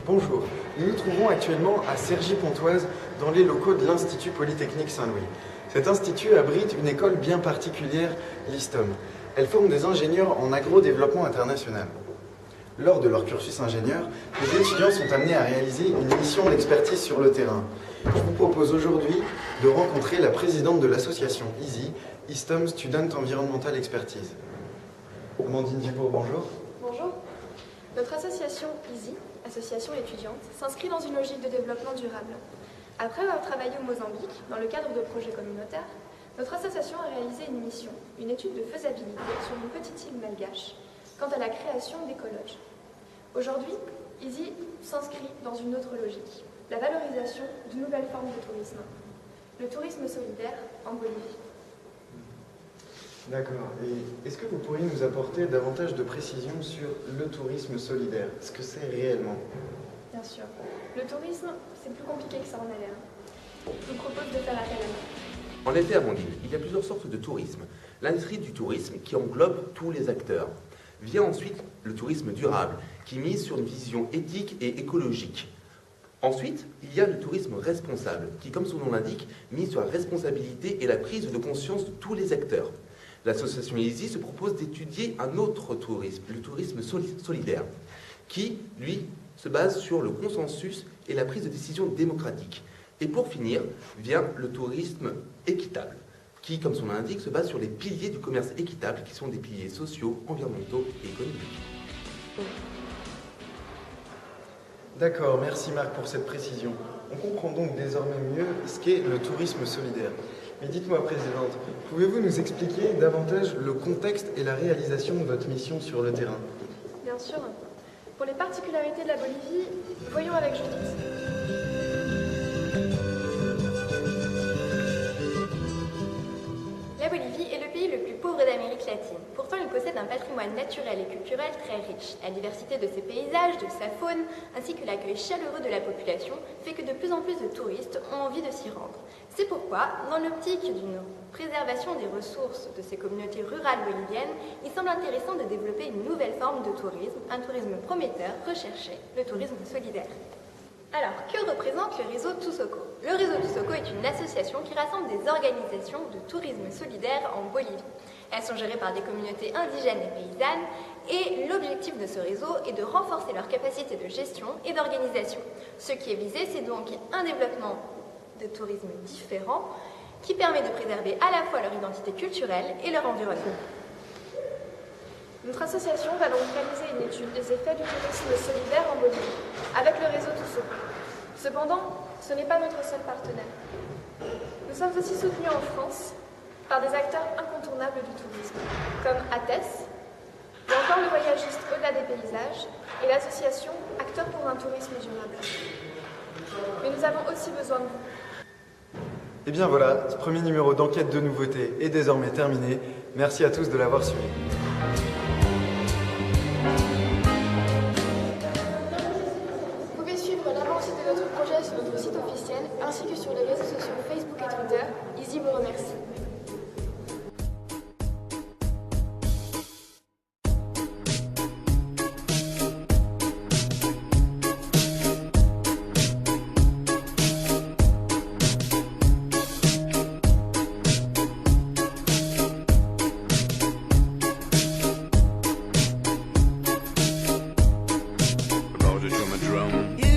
Bonjour, nous nous trouvons actuellement à Cergy-Pontoise dans les locaux de l'Institut Polytechnique Saint-Louis. Cet institut abrite une école bien particulière, l'ISTOM. Elle forme des ingénieurs en agro-développement international. Lors de leur cursus ingénieur, les étudiants sont amenés à réaliser une mission d'expertise sur le terrain. Je vous propose aujourd'hui de rencontrer la présidente de l'association ISI, ISTOM Student Environmental Expertise. Amandine Dubourg, bonjour. Bonjour. Notre association ISI, association étudiante, s'inscrit dans une logique de développement durable. Après avoir travaillé au Mozambique, dans le cadre de projets communautaires, notre association a réalisé une mission, une étude de faisabilité sur une petite île malgache, quant à la création d'écologes. Aujourd'hui, ISI s'inscrit dans une autre logique, la valorisation de nouvelles formes de tourisme, le tourisme solidaire en Bolivie. D'accord. Et est-ce que vous pourriez nous apporter davantage de précisions sur le tourisme solidaire, ce que c'est réellement? Bien sûr. Le tourisme, c'est plus compliqué que ça en a l'air. Je vous propose de faire appel à nous. En effet, Amandine, il y a plusieurs sortes de tourisme. L'industrie du tourisme, qui englobe tous les acteurs. Vient ensuite le tourisme durable, qui mise sur une vision éthique et écologique. Ensuite, il y a le tourisme responsable, qui, comme son nom l'indique, mise sur la responsabilité et la prise de conscience de tous les acteurs. L'association ISI se propose d'étudier un autre tourisme, le tourisme solidaire, qui, lui, se base sur le consensus et la prise de décision démocratique. Et pour finir, vient le tourisme équitable, qui, comme son nom l'indique, se base sur les piliers du commerce équitable, qui sont des piliers sociaux, environnementaux et économiques. D'accord, merci Marc pour cette précision. On comprend donc désormais mieux ce qu'est le tourisme solidaire. Mais dites-moi, Présidente, pouvez-vous nous expliquer davantage le contexte et la réalisation de votre mission sur le terrain? Bien sûr. Pour les particularités de la Bolivie, voyons avec Judith. La Bolivie est le pays le plus pauvre d'Amérique latine. Pourtant, il possède un patrimoine naturel et culturel très riche. La diversité de ses paysages, de sa faune, ainsi que l'accueil chaleureux de la population fait que de plus en plus de touristes ont envie de s'y rendre. C'est pourquoi, dans l'optique d'une préservation des ressources de ces communautés rurales boliviennes, il semble intéressant de développer une nouvelle forme de tourisme, un tourisme prometteur, recherché, le tourisme solidaire. Alors, que représente le réseau Tusoco? Le réseau Tusoco est une association qui rassemble des organisations de tourisme solidaire en Bolivie. Elles sont gérées par des communautés indigènes et paysannes et l'objectif de ce réseau est de renforcer leur capacité de gestion et d'organisation. Ce qui est visé, c'est donc un développement de tourisme différent qui permet de préserver à la fois leur identité culturelle et leur environnement. Notre association va donc réaliser une étude des effets du tourisme solidaire en Bolivie, avec le réseau Tusoco. Cependant, ce n'est pas notre seul partenaire. Nous sommes aussi soutenus en France par des acteurs incontournables du tourisme, comme ATES, ou encore le voyagiste au-delà des paysages, et l'association Acteurs pour un tourisme durable. Mais nous avons aussi besoin de vous. Eh bien voilà, ce premier numéro d'enquête de nouveautés est désormais terminé. Merci à tous de l'avoir suivi. Vous pouvez suivre l'avancée de notre projet sur notre site officiel, ainsi que sur les réseaux sociaux Facebook et Twitter. ISI vous remercie. About to drum a drum.